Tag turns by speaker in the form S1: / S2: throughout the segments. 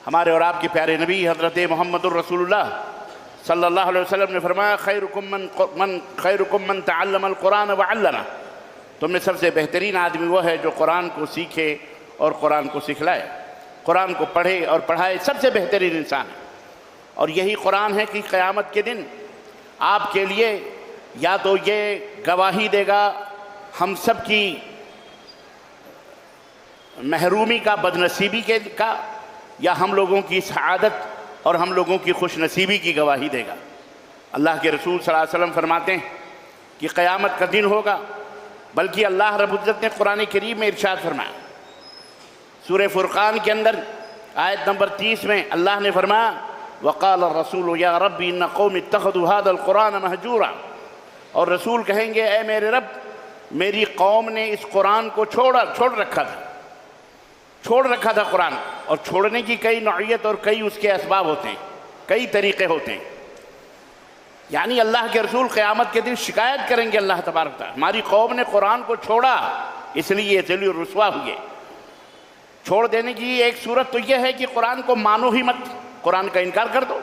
S1: ہمارے اور آپ کے پیارے نبی حضرت محمد الرسول اللہ صلی اللہ علیہ وسلم نے فرمایا خیرکم من تعلم القرآن وعلمہ، تم میں سب سے بہترین آدمی وہ ہے جو قرآن کو سیکھے اور قرآن کو سکھلائے، قرآن کو پڑھے اور پڑھائے، سب سے بہترین انسان ہے۔ اور یہی قرآن ہے کہ قیامت کے دن آپ کے لیے یا تو یہ گواہی دے گا ہم سب کی محرومی کا، بدنصیبی کا، یا ہم لوگوں کی سعادت اور ہم لوگوں کی خوش نصیبی کی گواہی دے گا۔ اللہ کے رسول صلی اللہ علیہ وسلم فرماتے ہیں کہ قیامت کا دن ہوگا، بلکہ اللہ رب العزت نے قرآن کریم میں ارشاد فرمایا، سورہ فرقان کے اندر آیت نمبر 30 میں اللہ نے فرمایا وقال الرسول یا ربی ان قوم اتخذوا هذا القرآن مہجورا، اور رسول کہیں گے اے میرے رب، میری قوم نے اس قرآن کو چھوڑ رکھا تھا قرآن، اور چھوڑنے کی کئی نوعیت اور کئی اس کے اسباب ہوتے ہیں، کئی طریقے ہوتے ہیں۔ یعنی اللہ کے رسول قیامت کے دن شکایت کریں گے اللہ تبارک تعالیٰ، ہماری قوم نے قرآن کو چھوڑا اس لیے یہ ذلیل و رسوا ہوئے۔ چھوڑ دینے کی ایک صورت تو یہ ہے کہ قرآن کو مانو ہی مت، قرآن کا انکار کر دو،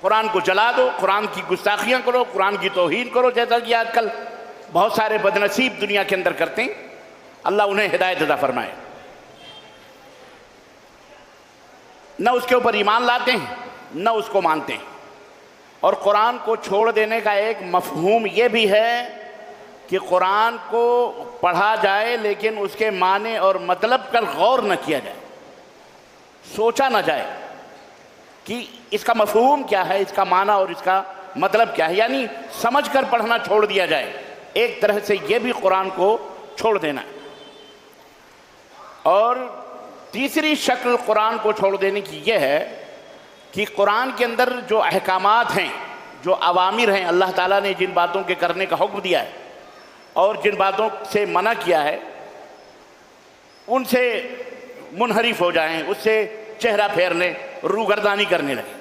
S1: قرآن کو جلا دو، قرآن کی گستاخیاں کرو، قرآن کی توہین کرو، جیسا کہ آج کل بہت سارے بدنصیب دنیا کے اندر کرتے ہیں۔ اللہ انہیں ہدایت عطا فرمائے۔ نہ اس کے اوپر ایمان لاتے ہیں، نہ اس کو مانتے ہیں۔ اور قرآن کو چھوڑ دینے کا ایک مفہوم یہ بھی ہے کہ قرآن کو پڑھا جائے لیکن اس کے معنی اور مطلب پر غور نہ کیا جائے، سوچا نہ جائے کہ اس کا مفہوم کیا ہے، اس کا معنی اور اس کا مطلب کیا ہے، یعنی سمجھ کر پڑھنا چھوڑ دیا جائے۔ ایک طرح سے یہ بھی قرآن کو چھوڑ دینا ہے۔ اور تیسری شکل قرآن کو چھوڑ دینے کی یہ ہے کہ قرآن کے اندر جو احکامات ہیں، جو اوامر ہیں، اللہ تعالیٰ نے جن باتوں کے کرنے کا حکم دیا ہے اور جن باتوں سے منع کیا ہے، ان سے منحرف ہو جائیں، اس سے چہرہ پھیرنے، روگردانی کرنے لگیں،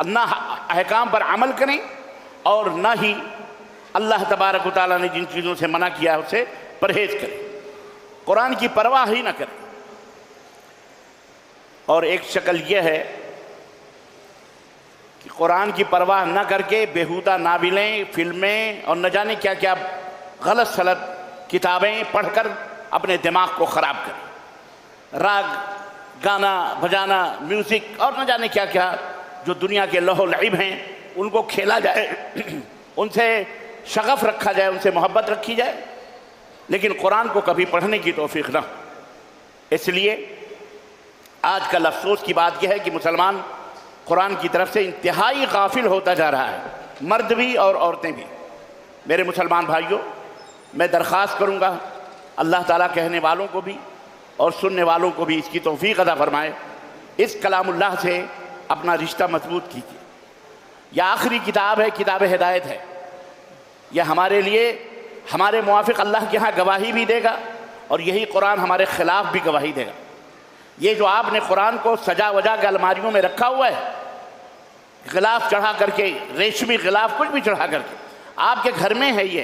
S1: نہ احکام پر عمل کریں اور نہ ہی اللہ تبارک و تعالیٰ نے جن چیزوں سے منع کیا ہے اس سے پرہیز کریں، قرآن کی پرواہ ہی نہ کریں۔ اور ایک شکل یہ ہے کہ قرآن کی پرواہ نہ کر کے بیہودہ ناولیں، فلمیں اور نہ جانے کیا کیا غلط سلط کتابیں پڑھ کر اپنے دماغ کو خراب کریں، راگ، گانا بجانا، میوزک اور نہ جانے کیا کیا جو دنیا کے لہو لعب ہیں ان کو کھیلا جائے، ان سے شغف رکھا جائے، ان سے محبت رکھی جائے، لیکن قرآن کو کبھی پڑھنے کی توفیق نہ ہو۔ اس لیے آج کل افسوس کی بات یہ ہے کہ مسلمان قرآن کی طرف سے انتہائی غافل ہوتا جا رہا ہے، مرد بھی اور عورتیں بھی۔ میرے مسلمان بھائیوں، میں درخواست کروں گا اللہ تعالیٰ کہنے والوں کو بھی اور سننے والوں کو بھی اس کی توفیق عطا فرمائے، اس کلام اللہ سے اپنا رشتہ مضبوط کیجیے۔ یہ آخری کتاب ہے، کتاب ہدایت ہے۔ یہ ہمارے لیے ہمارے موافق اللہ کے ہاں گواہی بھی دے گا اور یہی قرآن ہمارے خلاف بھی گواہی دے گا۔ یہ جو آپ نے قرآن کو سجا وجا کے الماریوں میں رکھا ہوا ہے، غلاف چڑھا کر کے، ریشمی غلاف کچھ بھی چڑھا کر کے آپ کے گھر میں ہے، یہ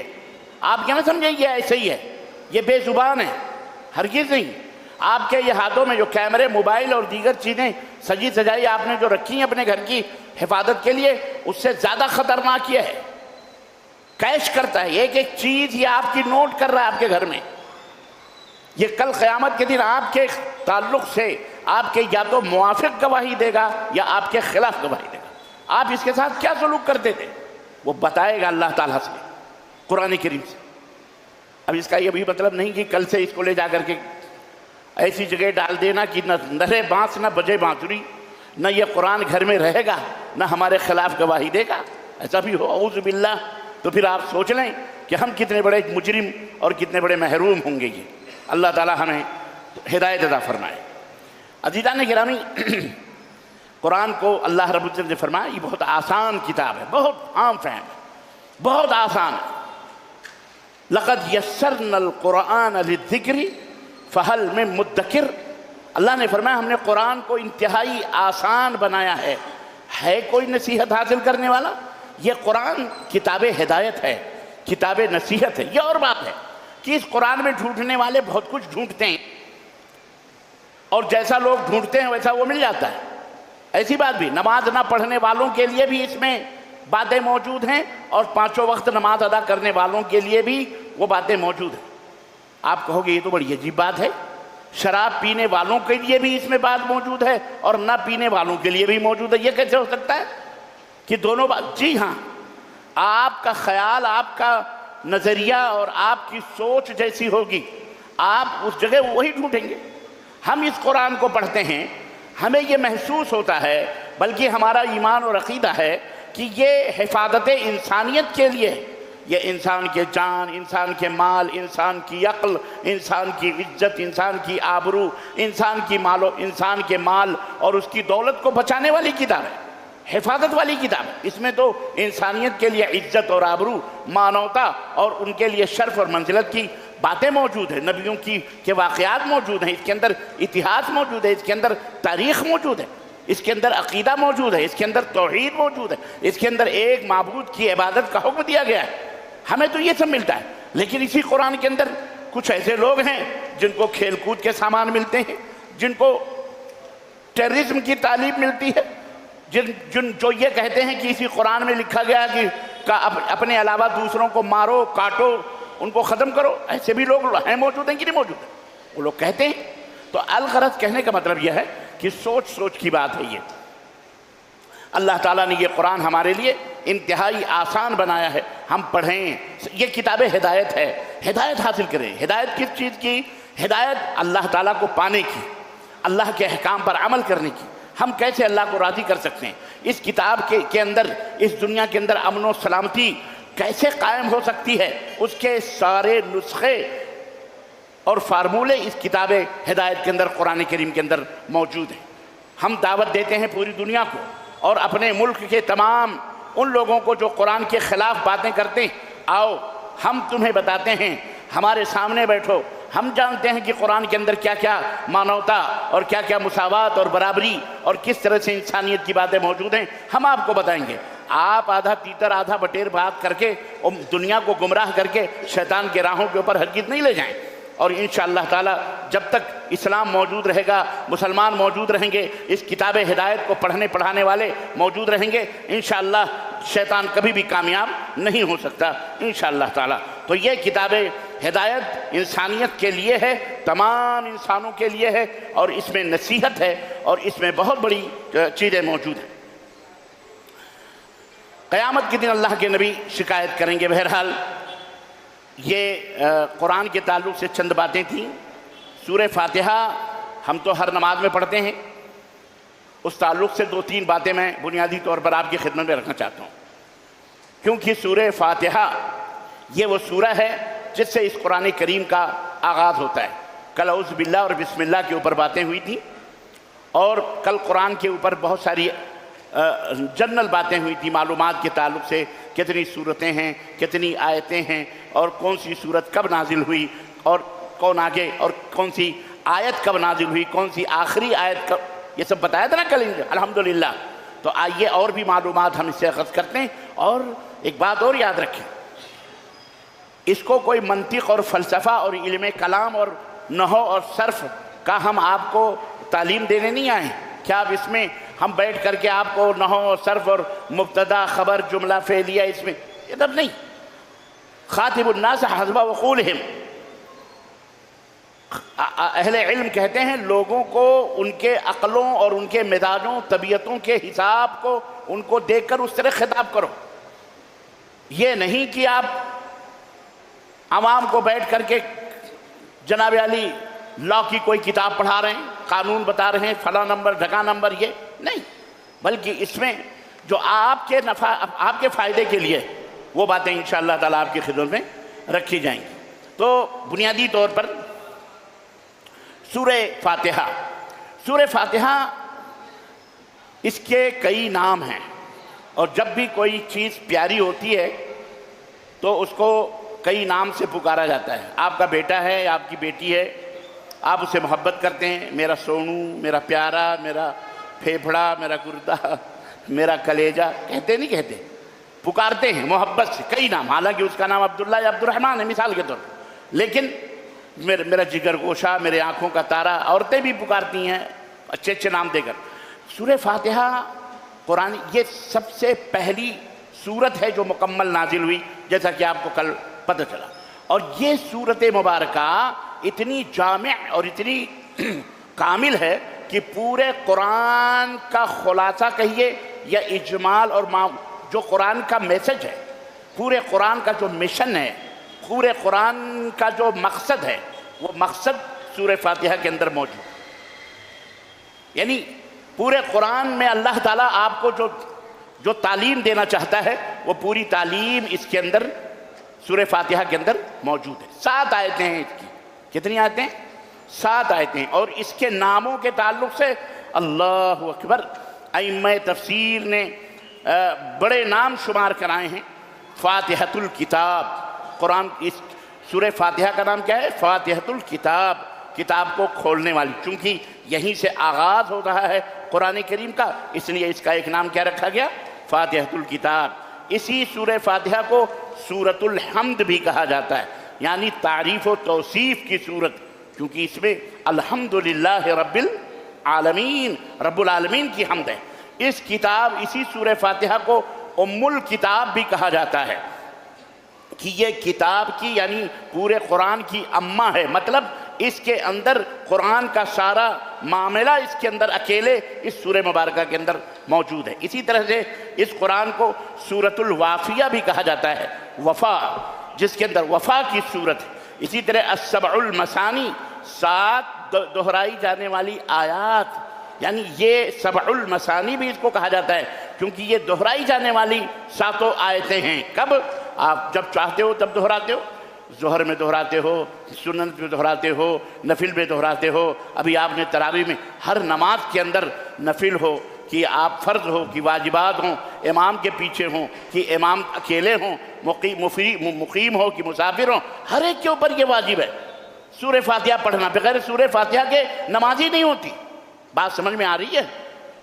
S1: آپ کیا نہ سمجھیں یہ ایسے ہی ہے، یہ بے زبان ہے، ہرگز نہیں۔ آپ کے یہ ہاتھوں میں جو کیمرے، موبائل اور دیگر چیزیں سجی سجائی آپ نے جو رکھی ہیں اپنے گھر کی حفاظت کے لیے، اس سے زیادہ خطرناک یہ ہے، کیش کرتا ہے، ایک ایک چیز یہ آپ کی نوٹ کر رہا ہے آپ کے گھر میں۔ یہ کل قیامت کے دن آپ کے تعلق سے آپ کے یا تو موافق گواہی دے گا یا آپ کے خلاف گواہی دے گا۔ آپ اس کے ساتھ کیا سلوک کرتے تھے وہ بتائے گا اللہ تعالیٰ سے، قرآن کریم سے۔ اب اس کا یہ بھی مطلب نہیں کہ کل سے اس کو لے جا کر کے ایسی جگہ ڈال دینا کہ نہ رہے بانس نہ بجے بانسری، نہ یہ قرآن گھر میں رہے گا نہ ہمارے خلاف گواہی دے گا، ایسا بھی ہو اعوذ باللہ، تو پھر آپ سوچ لیں کہ ہم کتنے بڑے مجرم اور کتنے بڑے محروم ہوں گے۔ یہ اللہ تعالیٰ ہمیں ہدایت عطا فرمائے۔ عزیزان گرامی، قرآن کو اللہ رب العزت نے فرمایا یہ بہت آسان کتاب ہے، بہت عام فہم ہے، بہت آسان ہے۔ لقد یسرنا القرآن للذکر فہل من مدکر، اللہ نے فرمایا ہم نے قرآن کو انتہائی آسان بنایا ہے کوئی نصیحت حاصل کرنے والا؟ یہ قرآن کتاب ہدایت ہے، کتاب نصیحت ہے۔ یہ اور بات ہے کہ اس قرآن میں ڈھونڈنے والے بہت کچھ ڈھونڈتے ہیں اور جیسا لوگ ڈھونڈتے ہیں ویسا وہ مل جاتا ہے۔ ایسی بات بھی نماز نہ پڑھنے والوں کے لیے بھی اس میں باتیں موجود ہیں، اور پانچوں وقت نماز ادا کرنے والوں کے لیے بھی وہ باتیں موجود ہیں۔ آپ کہو گے یہ تو بڑی عجیب بات ہے، شراب پینے والوں کے لیے بھی اس میں بات موجود ہے اور نہ پینے والوں کے لیے بھی موجود ہے، یہ کیسے ہو سکتا ہے کہ دونوں بات؟ جی ہاں، آپ کا خیال، آپ کا نظریہ اور آپ کی سوچ جیسی ہوگی آپ اس جگہ وہی ڈھونڈیں گے۔ ہم اس قرآن کو پڑھتے ہیں، ہمیں یہ محسوس ہوتا ہے، بلکہ ہمارا ایمان اور عقیدہ ہے کہ یہ حفاظت انسانیت کے لیے، یہ انسان کے جان، انسان کے مال، انسان کی عقل، انسان کی عزت، انسان کی آبرو، انسان کے مال اور اس کی دولت کو بچانے والی کتاب ہے، حفاظت والی کتاب ہے۔ اس میں تو انسانیت کے لیے عزت اور آبرو، مانوتا اور ان کے لیے شرف اور منزلت کی باتیں موجود ہیں، نبیوں کے واقعات موجود ہیں، اس کے اندر اتہاس موجود ہے، اس کے اندر تاریخ موجود ہے، اس کے اندر عقیدہ موجود ہے، اس کے اندر توحید موجود ہے، اس کے اندر ایک معبود کی عبادت کا حکم دیا گیا ہے۔ ہمیں تو یہ سب ملتا ہے، لیکن اسی قرآن کے اندر کچھ ایسے لوگ ہیں جن کو کھیل کود کے سامان ملتے ہیں، جن کو ٹیررزم کی تعلیم ملتی ہے، جو یہ کہتے ہیں کہ اسی قرآن میں لکھا گیا کہ اپنے علاوہ دوسروں کو مارو، کاٹو، ان کو ختم کرو۔ ایسے بھی لوگ ہیں، موجود ہیں کہ نہیں موجود ہیں؟ وہ لوگ کہتے ہیں۔ تو الغرض کہنے کا مطلب یہ ہے کہ سوچ کی بات ہے یہ۔ اللہ تعالیٰ نے یہ قرآن ہمارے لیے انتہائی آسان بنایا ہے، ہم پڑھیں۔ یہ کتاب ہدایت ہے، ہدایت حاصل کریں۔ ہدایت کس چیز کی؟ ہدایت اللہ تعالیٰ کو پانے کی، اللہ کے احکام پر عمل کرنے کی۔ ہم کیسے اللہ کو راضی کر سکتے ہیں؟ اس کتاب کے اندر، اس دنیا کے اندر امن و سلامتی کیسے قائم ہو سکتی ہے، اس کے سارے نسخے اور فارمولے اس کتاب ہدایت کے اندر، قرآن کریم کے اندر موجود ہیں۔ ہم دعوت دیتے ہیں پوری دنیا کو اور اپنے ملک کے تمام ان لوگوں کو جو قرآن کے خلاف باتیں کرتے ہیں، آؤ ہم تمہیں بتاتے ہیں، ہمارے سامنے بیٹھو، ہم جانتے ہیں کہ قرآن کے اندر کیا کیا مانوتا اور کیا کیا مساوات اور برابری اور کس طرح سے انسانیت کی باتیں موجود ہیں، ہم آپ کو بتائیں گے۔ آپ آدھا تیتر آدھا بٹیر بات کر کے اور دنیا کو گمراہ کر کے شیطان کے راہوں کے اوپر ہرگز نہیں لے جائیں۔ اور انشاءاللہ تعالیٰ جب تک اسلام موجود رہے گا، مسلمان موجود رہیں گے، اس کتاب ہدایت کو پڑھنے پڑھانے والے موجود رہیں گے، انشاءاللہ شیطان کبھی بھی کامیاب نہیں ہو سکتا انشاءاللہ تعالیٰ۔ تو یہ کتاب ہدایت انسانیت کے لیے ہے، تمام انسانوں کے لیے ہے، اور اس میں نصیحت ہے اور اس میں بہت بڑی چیزیں موجود ہیں۔ قیامت کے دن اللہ کے نبی شکایت کریں گے۔ بہرحال یہ قرآن کے تعلق سے چند باتیں تھیں۔ سورہ فاتحہ ہم تو ہر نماز میں پڑھتے ہیں، اس تعلق سے 2-3 باتیں میں بنیادی طور پر آپ کی خدمت میں رکھنا چاہتا ہوں، کیونکہ سورہ فاتحہ یہ وہ سورہ ہے جس سے اس قرآن کریم کا آغاز ہوتا ہے۔ کل اعوذ باللہ اور بسم اللہ کے اوپر باتیں ہوئی تھیں، اور کل قرآن کے اوپر بہت ساری جنرل باتیں ہوئی تھی معلومات کے تعلق سے، کتنی صورتیں ہیں، کتنی آیتیں ہیں، اور کون سی صورت کب نازل ہوئی، اور کون آگے، اور کون سی آیت کب نازل ہوئی، کون سی آخری آیت کب، یہ سب بتایا تھا نا کل الحمدللہ۔ تو آئیے اور بھی معلومات ہم اس سے اخذ کرتے ہیں۔ اور ایک بات اور یاد رکھیں، اس کو کوئی منطق اور فلسفہ اور علم کلام اور نحو اور صرف کا ہم آپ کو تعلیم دینے نہیں آئے ہیں۔ کیا اب اس میں ہم بیٹھ کر کے آپ کو نحو اور صرف اور مبتدا خبر جملہ فعلیہ اس میں یہ سب نہیں۔ خاطب الناس حسب عقولہم، اہل علم کہتے ہیں لوگوں کو ان کے عقلوں اور ان کے مزاجوں طبیعتوں کے حساب کو ان کو دیکھ کر اس طرح خطاب کرو۔ یہ نہیں کہ آپ عوام کو بیٹھ کر کے جناب علی لا کی کوئی کتاب پڑھا رہے ہیں، قانون بتا رہے ہیں، فلاں نمبر ڈھکا نمبر، یہ نہیں، بلکہ اس میں جو آپ کے فائدے کے لیے وہ باتیں انشاءاللہ تعالیٰ آپ کی خدمت میں رکھی جائیں گی۔ تو بنیادی طور پر سورہ فاتحہ اس کے کئی نام ہیں، اور جب بھی کوئی چیز پیاری ہوتی ہے تو اس کو کئی نام سے پکارا جاتا ہے۔ آپ کا بیٹا ہے یا آپ کی بیٹی ہے، آپ اسے محبت کرتے ہیں، میرا سونو، میرا پیارا، میرا پھیپھڑا، میرا گردہ، میرا کلیجہ، کہتے نہیں کہتے، پکارتے ہیں محبت سے کئی نام، حالانکہ اس کا نام عبداللہ یا عبدالرحمن ہے مثال کے طور پر، لیکن میرا جگر گوشہ، میرے آنکھوں کا تارا، عورتیں بھی پکارتی ہیں اچھے اچھے نام دے کر۔ سورہ فاتحہ قرآن یہ سب سے پہلی سورت ہے جو مکمل نازل ہوئی، جیسا کہ آپ کو کل پتہ چلا، اور یہ سورت مبارکہ اتنی جامع اور اتنی کامل ہے کہ پورے قرآن کا خلاصہ کہیے یا اجمال اور جو قرآن کا میسج ہے، پورے قرآن کا جو مشن ہے، پورے قرآن کا جو مقصد ہے، وہ مقصد سورہ فاتحہ کے اندر موجود ہے۔ یعنی پورے قرآن میں اللہ تعالیٰ آپ کو جو تعلیم دینا چاہتا ہے وہ پوری تعلیم اس کے اندر سورہ فاتحہ کے اندر موجود ہے۔ 7 آیتیں ہیں اس کی۔ کتنی آیتیں؟ 7 آیتیں، اور اس کے ناموں کے تعلق سے اللہ اکبر، ائمہ تفسیر نے بڑے نام شمار کرائے ہیں۔ فاتحۃ الکتاب، قرآن اس سورہ فاتحہ کا نام کیا ہے؟ فاتحۃ الکتاب، کتاب کو کھولنے والی، چونکہ یہیں سے آغاز ہو رہا ہے قرآن کریم کا، اس لیے اس کا ایک نام کیا رکھا گیا؟ فاتحۃ الکتاب۔ اسی سورہ فاتحہ کو سورۃ الحمد بھی کہا جاتا ہے، یعنی تعریف و توصیف کی سورت، کیونکہ اس میں الحمدللہ رب العالمین، رب العالمین کی حمد ہے۔ اسی سورہ فاتحہ کو ام الکتاب بھی کہا جاتا ہے کہ یہ کتاب کی یعنی پورے قرآن کی اماں ہے، مطلب اس کے اندر قرآن کا سارا معاملہ اس کے اندر اکیلے اس سورہ مبارکہ کے اندر موجود ہے۔ اسی طرح سے اس قرآن کو سورۃ الوافیہ بھی کہا جاتا ہے، وفا، جس کے اندر وفا کی صورت ہے۔ اسی طرح السبع المثانی، 7 دہرائی جانے والی آیات، یعنی یہ سبع المثانی بھی اس کو کہا جاتا ہے کیونکہ یہ دہرائی جانے والی 7 آیتیں ہیں۔ کب؟ آپ جب چاہتے ہو تب دہراتے ہو، ظہر میں دہراتے ہو، سنت میں دہراتے ہو، نفل میں دہراتے ہو۔ ابھی آپ نے تراویح میں ہر نماز کے اندر نفل ہو کہ آپ فرض ہو کہ واجبات ہوں، امام کے پیچھے ہوں کہ امام اکیلے ہوں، مقیم ہو کہ مسافر ہوں، ہر ایک کے اوپر یہ واجب ہے سورہ فاتحہ پڑھنا۔ بغیر سورہ فاتحہ کے نماز ہی نہیں ہوتی۔ بات سمجھ میں آ رہی ہے؟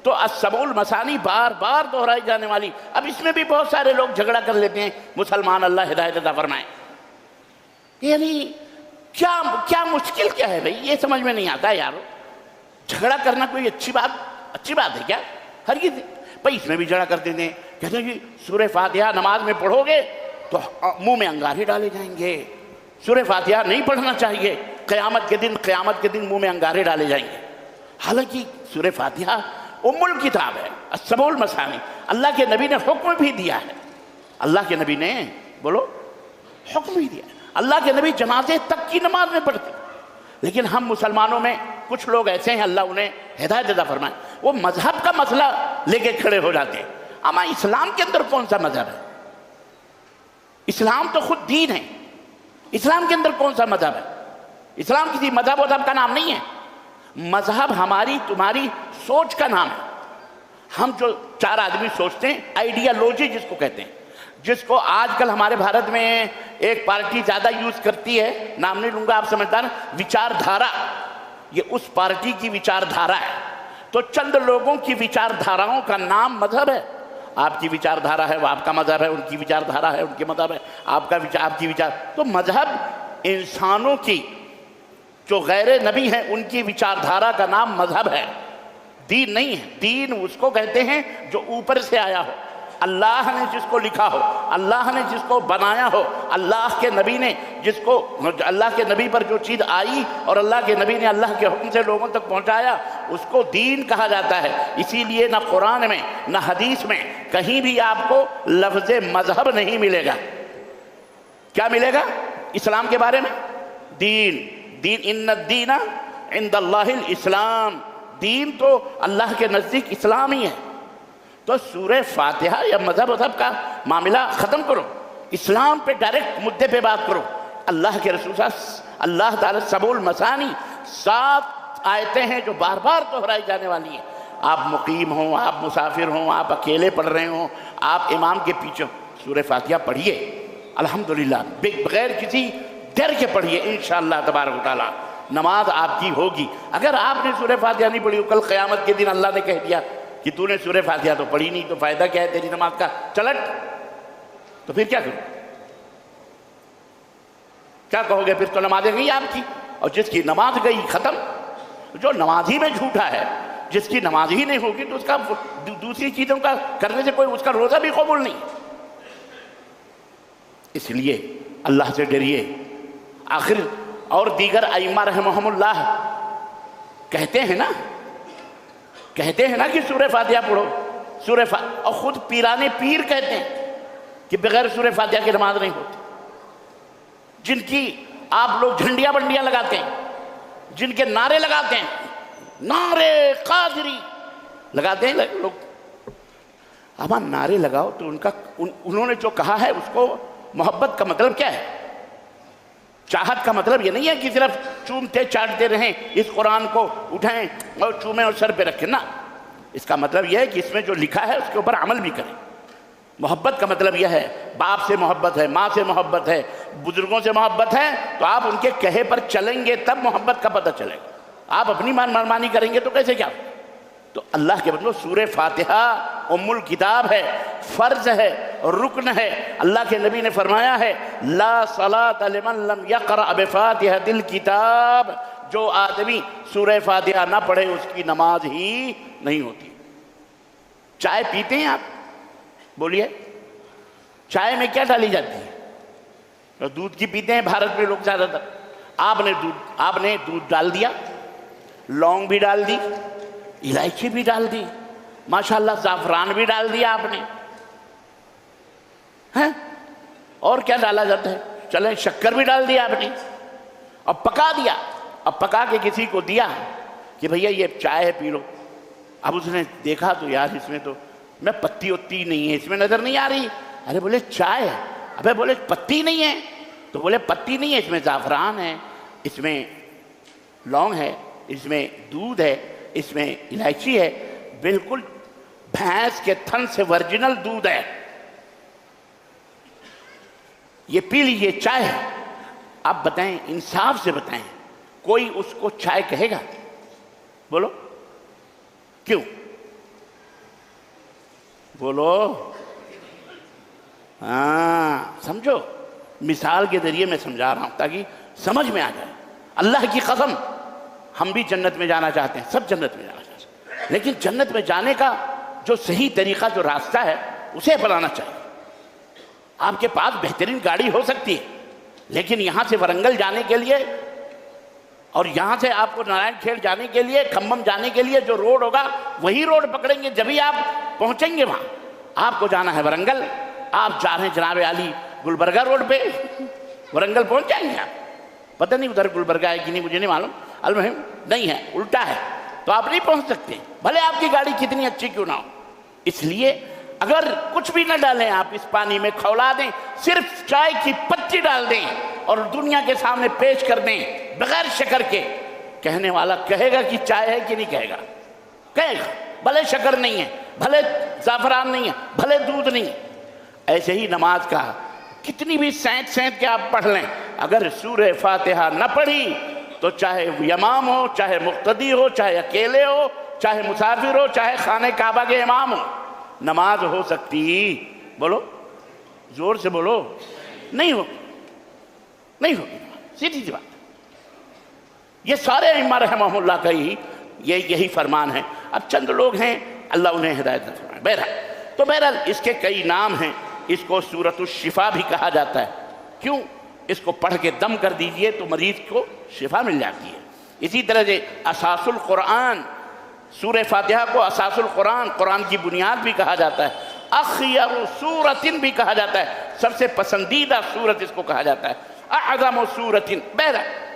S1: تو السبع المثانی بار بار دہرائی جانے والی۔ اب اس میں بھی بہت سارے لوگ جھگڑا کر لیتے ہیں، مسلمان اللہ ہدایت عطا فرمائے۔ یعنی کیا مشکل کیا ہے بھائی؟ یہ سمجھ میں نہیں آتا یارو۔ جھگڑا کرنا کوئی اچھی بات ہے کیا؟ ہرگز بھائی اس میں بھی جھگڑا کر دیتے ہیں، کہتے ہیں کہ سورہ فاتحہ نماز میں پڑھو گے تو منہ میں انگارے ڈالے جائیں گے، سورہ فاتحہ نہیں پڑھنا چاہیے، قیامت کے دن منہ میں انگارے ڈالے جائیں گے۔ حالانکہ سورہ فاتحہ ام الکتاب ہے، السبع المثانی۔ اللہ کے نبی نے حکم بھی دیا ہے، اللہ کے نبی نے بولو حکم بھی دیا ہے۔ اللہ کے نبی جنازے تک کی نماز میں پڑھتے، لیکن ہم مسلمانوں میں کچھ لوگ ایسے ہیں، اللہ انہیں ہدایت عطا فرمائے، وہ مذہب کا مسئلہ لے کے کھڑے ہو جاتے ہیں۔ اما اسلام کے اندر کون سا مذہب ہے؟ اسلام تو خود دین ہے، اسلام کے اندر کون سا مذہب ہے؟ اسلام کسی مذہب کا نام نہیں ہے۔ مذہب ہماری تمہاری سوچ کا نام ہے۔ ہم جو 4 آدمی سوچتے ہیں، آئیڈیالوجی جس کو کہتے ہیں، جس کو آج کل ہمارے بھارت میں ایک پارٹی زیادہ یوز کرتی ہے، نام نہیں لوں گا آپ سمجھدار، وچار دھارا، یہ اس پارٹی کی وچار دھارا ہے۔ تو چند لوگوں کی وچار دھاراؤں کا نام مذہب ہے۔ آپ کی وچار دھارا ہے وہ آپ کا مذہب ہے، ان کی وچار دھارا ہے ان کے مذہب ہے، آپ کی وچار۔ تو مذہب انسانوں کی جو غیر نبی ہیں ان کی وچار دھارا کا نام مذہب ہے، دین نہیں ہے۔ دین اس کو کہتے ہیں جو اوپر سے آیا ہو، اللہ نے جس کو لکھا ہو، اللہ نے جس کو بنایا ہو، اللہ کے نبی نے اللہ کے نبی پر جو چیز آئی اور اللہ کے نبی نے اللہ کے حکم سے لوگوں تک پہنچایا، اس کو دین کہا جاتا ہے۔ اسی لیے نہ قرآن میں نہ حدیث میں کہیں بھی آپ کو لفظ مذہب نہیں ملے گا۔ کیا ملے گا اسلام کے بارے میں؟ دین ان الدین عند اللہ الاسلام، دین تو اللہ کے نزدیک اسلام ہی ہے۔ تو سورہ فاتحہ یا مذہب کا معاملہ ختم کرو، اسلام پہ ڈائریکٹ مدے پہ بات کرو۔ اللہ کے رسول اللہ تعالیٰ سبع المثانی 7 آیتیں ہیں جو بار بار دہرائی جانے والی ہیں۔ آپ مقیم ہوں، آپ مسافر ہوں، آپ اکیلے پڑھ رہے ہوں، آپ امام کے پیچھے سورہ فاتحہ پڑھیے، الحمدللہ بغیر کسی ڈر کے پڑھیے، انشاءاللہ تبارک و تعالیٰ نماز آپ کی ہوگی۔ اگر آپ نے سورہ فاتحہ نہیں پڑھی، کل قیامت کے دن اللہ نے کہہ دیا کہ تو نے سورہ فاتحہ تو پڑھی نہیں، تو فائدہ کیا ہے تیری نماز کا؟ چلٹ، تو پھر کیا کرو؟ کیا کہو گے؟ پھر تو نمازیں نہیں آپ کی۔ اور جس کی نماز گئی ختم. جو نماز ہی میں جھوٹا ہے، جس کی نماز ہی نہیں ہوگی تو اس کا دوسری چیزوں کا کرنے سے کوئی اس کا روزہ بھی قبول نہیں. اس لیے اللہ سے ڈریے. آخر اور دیگر ائمہ رحمہم اللہ کہتے ہیں نا کہ سورہ فاتحہ پڑھو. اور خود پیرانے پیر کہتے ہیں کہ بغیر سورہ فاتحہ کی نماز نہیں ہوتی. جن کی آپ لوگ جھنڈیاں بنڈیاں لگاتے ہیں، جن کے نعرے لگاتے ہیں، نعرے قادری لگاتے ہیں لوگ. اب آپ نعرے لگاؤ تو انہوں نے جو کہا ہے اس کو محبت کا مطلب کیا ہے؟ چاہت کا مطلب یہ نہیں ہے کہ صرف چومتے چاٹتے رہیں، اس قرآن کو اٹھائیں اور چومیں اور سر پہ رکھیں. نا، اس کا مطلب یہ ہے کہ اس میں جو لکھا ہے اس کے اوپر عمل بھی کریں. محبت کا مطلب یہ ہے باپ سے محبت ہے، ماں سے محبت ہے، بزرگوں سے محبت ہے تو آپ ان کے کہے پر چلیں گے تب محبت کا پتہ چلے گا. آپ اپنی منمانی کریں گے تو کیسے کیا؟ تو اللہ کے بندو سورہ فاتحہ ام الکتاب ہے، فرض ہے، رکن ہے. اللہ کے نبی نے فرمایا ہے لا صلاۃ لمن لم یقرأ بفاتحۃ الکتاب. جو آدمی سورہ فاتحہ نہ پڑھے اس کی نماز ہی نہیں ہوتی. چائے پیتے ہیں آپ؟ بولیے، چائے میں کیا ڈالی جاتی ہے؟ دودھ کی پیتے ہیں بھارت میں لوگ زیادہ تر. آپ نے دودھ ڈال دیا، لونگ بھی ڈال دی، الائچی بھی ڈال دی، ماشاءاللہ زعفران بھی ڈال دیا آپ نے. اور کیا ڈالا جاتا ہے؟ چلیں شکر بھی ڈال دیا آپ نے، اب پکا دیا. اب پکا کے کسی کو دیا کہ بھیا یہ چائے ہے پی لو. اب اس نے دیکھا تو یار اس میں تو میں پتی وتی نہیں ہے، اس میں نظر نہیں آ رہی. ارے بولے چائے ہے. ابے بولے پتی نہیں ہے. تو بولے پتی نہیں ہے، اس میں زعفران ہے، اس میں لونگ ہے، اس میں دودھ ہے، اس میں الائچی ہے، بالکل بھینس کے تھن سے ورجنل دودھ ہے، یہ پی لیجئے چائے ہے. آپ بتائیں، انصاف سے بتائیں، کوئی اس کو چائے کہے گا؟ بولو کیوں؟ بولو. سمجھو، مثال کے ذریعے میں سمجھا رہا ہوں تاکہ سمجھ میں آ جائے. اللہ کی قسم ہم بھی جنت میں جانا چاہتے ہیں، سب جنت میں جانا چاہتے ہیں، لیکن جنت میں جانے کا جو صحیح طریقہ، جو راستہ ہے اسے اپنانا چاہیے. آپ کے پاس بہترین گاڑی ہو سکتی ہے، لیکن یہاں سے ورنگل جانے کے لیے اور یہاں سے آپ کو نارائن کھیڑ جانے کے لیے، کھمم جانے کے لیے جو روڈ ہوگا وہی روڈ پکڑیں گے جبھی آپ پہنچیں گے وہاں. آپ کو جانا ہے ورنگل، آپ جا رہے ہیں جناب علی گلبرگہ روڈ پہ، ورنگل پہنچ جائیں گے آپ. پتہ نہیں ادھر گلبرگہ ہے کہ نہیں مجھے نہیں معلوم، المہم نہیں ہے، الٹا ہے، تو آپ نہیں پہنچ سکتے بھلے آپ کی گاڑی کتنی اچھی کیوں نہ ہو. اس لیے اگر کچھ بھی نہ ڈالیں، آپ اس پانی میں کھولا دیں، صرف چائے کی پتی ڈال دیں اور دنیا کے سامنے پیش کر دیں بغیر شکر کے، کہنے والا کہے گا کہ چائے ہے کہ نہیں کہے گا؟ کہے گا، بھلے شکر نہیں ہے، بھلے زعفران نہیں ہے، بھلے دودھ نہیں ہے. ایسے ہی نماز کا کتنی بھی سینت کے آپ پڑھ لیں، اگر سورہ فاتحہ نہ پڑھی تو چاہے امام ہو، چاہے مقتدی ہو، چاہے اکیلے ہو، چاہے مسافر ہو، چاہے خانہ کعبہ کے امام ہو، نماز ہو سکتی؟ بولو زور سے بولو. نہیں ہو، نہیں ہوگی. سیدھی سی بات. یہ سارے ائمہ رحمہ اللہ کا یہی فرمان ہے. اب چند لوگ ہیں اللہ انہیں ہدایت نہ فرمائے. بہرحال اس کے کئی نام ہیں. اس کو سورۃ الشفا بھی کہا جاتا ہے. کیوں؟ اس کو پڑھ کے دم کر دیجئے تو مریض کو شفا مل جاتی ہے. اسی طرح سے اساس القرآن، سورہ فاتحہ کو اساس القرآن، قرآن کی بنیاد بھی کہا جاتا ہے. اخیر سورۃ بھی کہا جاتا ہے، سب سے پسندیدہ سورت اس کو کہا جاتا ہے. اعظم سورۃ. بہرحال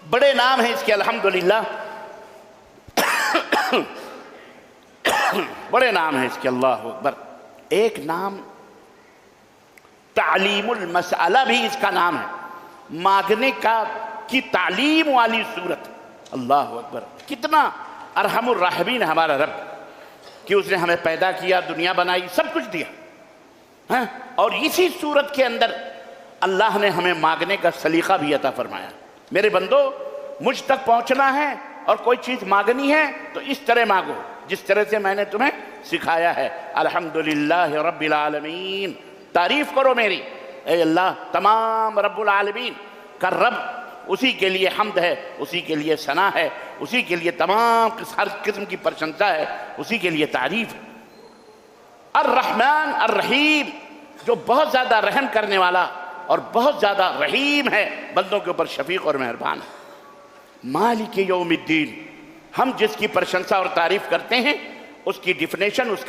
S1: بڑے نام ہیں اس کے الحمدللہ، بڑے نام ہیں اس کے، اللہ اکبر. ایک نام تعلیم المسئلہ بھی اس کا نام ہے، مانگنے کی تعلیم والی صورت. اللہ اکبر. کتنا ارحم الراحمین ہے ہمارا رب کہ اس نے ہمیں پیدا کیا، دنیا بنائی، سب کچھ دیا، اور اسی صورت کے اندر اللہ نے ہمیں مانگنے کا سلیقہ بھی عطا فرمایا. میرے بندو، مجھ تک پہنچنا ہے اور کوئی چیز مانگنی ہے تو اس طرح مانگو جس طرح سے میں نے تمہیں سکھایا ہے. الحمدللہ رب العالمین. تعریف کرو میری، اے اللہ تمام رب العالمین کا رب اسی کے لیے حمد ہے، اسی کے لیے ثنا ہے، اسی کے لیے تمام ہر قسم کی پرشنسا ہے، اسی کے لیے تعریف ہے۔ الرحمن الرحیم، جو بہت زیادہ رحم کرنے والا اور بہت زیادہ رحیم ہے، بندوں کے اوپر شفیق اور مہربان ہے۔ مالک یوم الدین، ہم جس کی پرشنسا اور تعریف کرتے ہیں اس کی ڈیفینیشن، اس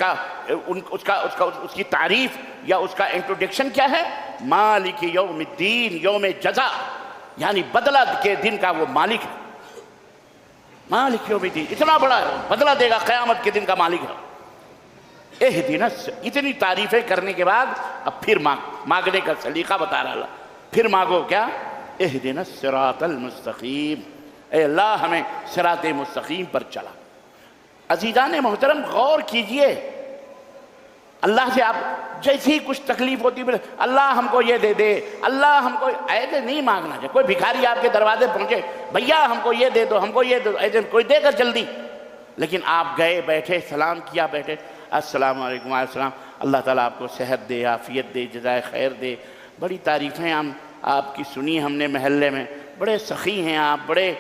S1: کی تعریف یا اس کا انٹروڈکشن کیا ہے؟ مالک یوم الدین، یوم جزا یعنی بدلہ کے دن کا وہ مالک ہے۔ مالک یوم الدین اتنا بڑا ہے، بدلہ دے گا، قیامت کے دن کا مالک ہے۔ اہدنا، اتنی تعریفیں کرنے کے بعد اب پھر مانگنے کا سلیقہ بتا رہا اللہ، پھر مانگو کیا؟ اہدنا الصراط المستقیم، اے اللہ ہمیں صراط مستقیم پر چلا۔ عزیزان محترم غور کیجئے، اللہ سے آپ جیسی کچھ تکلیف ہوتی ہے، اللہ ہم کو یہ دے دے، اللہ ہم کو، ایسے نہیں مانگنا چاہیے۔ کوئی بھکاری آپ کے دروازے پہنچے، بھیا ہم کو یہ دے دو، ہم کو یہ دے دو، ایسے کوئی دے گا جلدی؟ لیکن آپ گئے، بیٹھے، سلام کیا، بیٹھے، السلام علیکم، وعلیکم السلام، اللہ تعالیٰ آپ کو صحت دے، عافیت دے، جزائے خیر دے۔ بڑی تعریفیں آپ کی سنی ہم نے محلے میں، بڑے سخی ہیں آپ، بڑے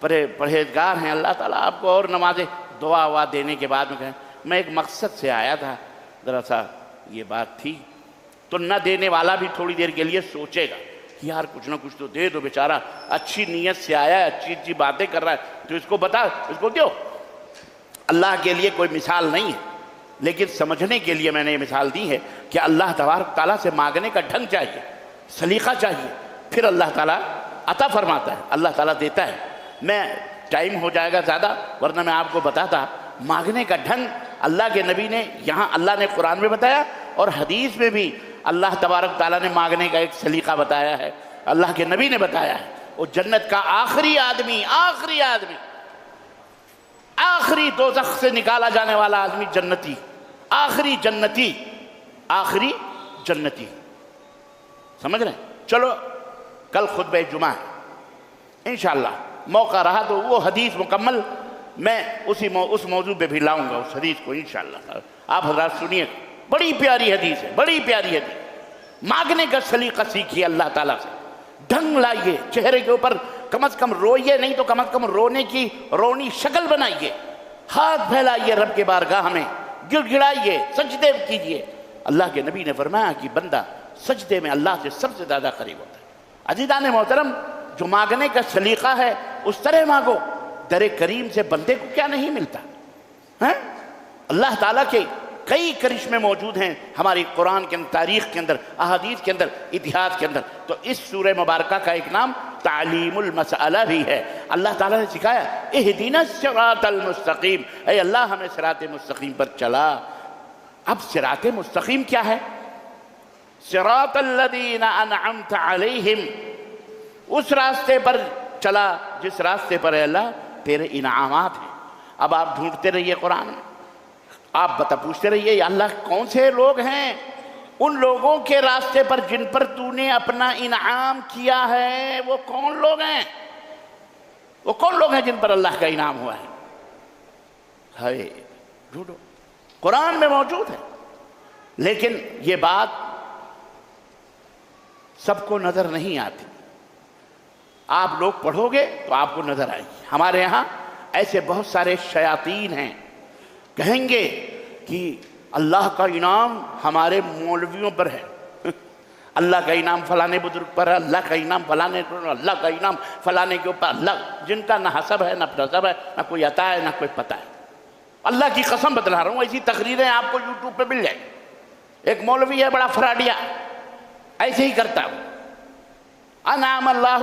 S1: پرہیزگار ہیں، اللہ تعالیٰ آپ کو اور نوازے۔ دعا ہوا دینے کے بعد میں ایک مقصد سے آیا تھا، ذرا سا یہ بات تھی، تو نہ دینے والا بھی تھوڑی دیر کے لیے سوچے گا کہ یار کچھ نہ کچھ تو دے دو، بیچارہ اچھی نیت سے آیا ہے، اچھی اچھی باتیں کر رہا ہے، تو اس کو بتا، اس کو دیو۔ اللہ کے لیے کوئی مثال نہیں ہے، لیکن سمجھنے کے لیے میں نے یہ مثال دی ہے کہ اللہ تبارک تعالیٰ سے مانگنے کا ڈھنگ چاہیے، سلیقہ چاہیے، پھر اللہ تعالیٰ عطا فرماتا ہے، اللہ تعالیٰ دیتا ہے۔ میں ٹائم ہو جائے گا زیادہ، ورنہ میں آپ کو بتاتا مانگنے کا ڈھنگ اللہ کے نبی نے، یہاں اللہ نے قرآن میں بتایا اور حدیث میں بھی اللہ تبارک تعالیٰ نے مانگنے کا ایک سلیقہ بتایا ہے، اللہ کے نبی نے بتایا ہے۔ وہ جنت کا آخری آدمی، آخری دوزخ سے نکالا جانے والا آدمی، جنتی، آخری جنتی، سمجھ رہے ہیں؟ چلو کل خطبہ جمعہ ہے، انشاءاللہ موقع رہا تو وہ حدیث مکمل میں اس موضوع پہ بھی لاؤں گا، اس حدیث کو انشاءاللہ آپ حضرات سنیے، بڑی پیاری حدیث ہے، بڑی پیاری حدیث۔ مانگنے کا سلیقہ سیکھیے اللہ تعالیٰ سے، ڈھنگ لائیے، چہرے کے اوپر کم از کم روئیے نہیں تو کم از کم رونے کی رونی شکل بنائیے، ہاتھ پھیلائیے رب کے بارگاہ میں، گڑ گڑائیے، سجدے کیجئے۔ اللہ کے نبی نے فرمایا کہ بندہ سجدے میں اللہ سے سب سے زیادہ قریب ہوتا ہے۔ عزیزان محترم، جو مانگنے کا سلیقہ ہے اس طرح مانگو، در کریم سے بندے کو کیا نہیں ملتا ہے؟ اللہ تعالیٰ کے کئی کرشمے موجود ہیں ہماری قرآن کے اندر، تاریخ کے اندر، احادیث کے اندر، اتہاس کے اندر۔ تو اس سورہ مبارکہ کا ایک نام تعلیم المسئلہ بھی ہے۔ اللہ تعالیٰ نے سکھایا اہدنا الصراط المستقیم، اے اللہ ہمیں صراط مستقیم پر چلا۔ اب صراط مستقیم کیا ہے؟ صراط الذین انعمت علیہم، اس راستے پر چلا جس راستے پر اے اللہ تیرے انعامات ہیں۔ اب آپ ڈھونڈتے رہیے قرآن میں، آپ پوچھتے رہیے یا اللہ کون سے لوگ ہیں ان لوگوں کے راستے پر جن پر تو نے اپنا انعام کیا ہے؟ وہ کون لوگ ہیں؟ وہ کون لوگ ہیں جن پر اللہ کا انعام ہوا ہے؟ ڈھونڈو، قرآن میں موجود ہے، لیکن یہ بات سب کو نظر نہیں آتی۔ آپ لوگ پڑھو گے تو آپ کو نظر آئے گی۔ ہمارے یہاں ایسے بہت سارے شیاطین ہیں، کہیں گے کہ اللہ کا انعام ہمارے مولویوں پر ہے، اللہ کا انعام فلانے بزرگ پر ہے، اللہ کا انعام فلانے پر، اللہ کا انعام فلانے کے اوپر، اللہ جن کا نہ حسب ہے نہ نسب ہے، نہ کوئی عطا ہے نہ کوئی پتہ ہے۔ اللہ کی قسم بتلا رہا ہوں، ایسی تقریریں آپ کو یوٹیوب پہ مل جائیں۔ ایک مولوی ہے بڑا فراڈیا، ایسے ہی کرتا ہوں، انعام اللہ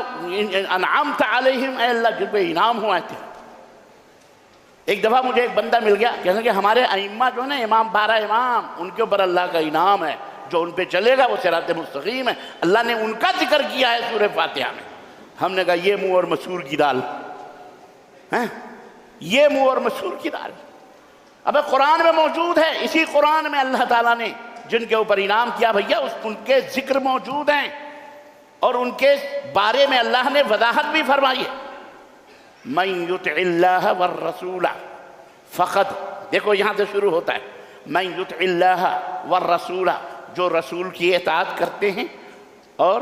S1: انعامت علیہم، اے اللہ جن پہ انعام ہوا ہے۔ ایک دفعہ مجھے ایک بندہ مل گیا، کہنے کہ ہمارے ائمہ جو ہے نا، امام 12 امام، ان کے اوپر اللہ کا انعام ہے، جو ان پہ چلے گا وہ صراط مستقیم ہے، اللہ نے ان کا ذکر کیا ہے سورہ فاتحہ میں۔ ہم نے کہا یہ منہ اور مسور کی دال، یہ منہ اور مسور کی دال۔ اب قرآن میں موجود ہے، اسی قرآن میں اللہ تعالیٰ نے جن کے اوپر انعام کیا بھیا ان کے ذکر موجود ہیں، اور ان کے بارے میں اللہ نے وضاحت بھی فرمائی ہے۔ من یطع اللہ والرسول فقد، دیکھو یہاں سے شروع ہوتا ہے، من یطع اللہ والرسول، جو رسول کی اطاعت کرتے ہیں اور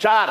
S1: 4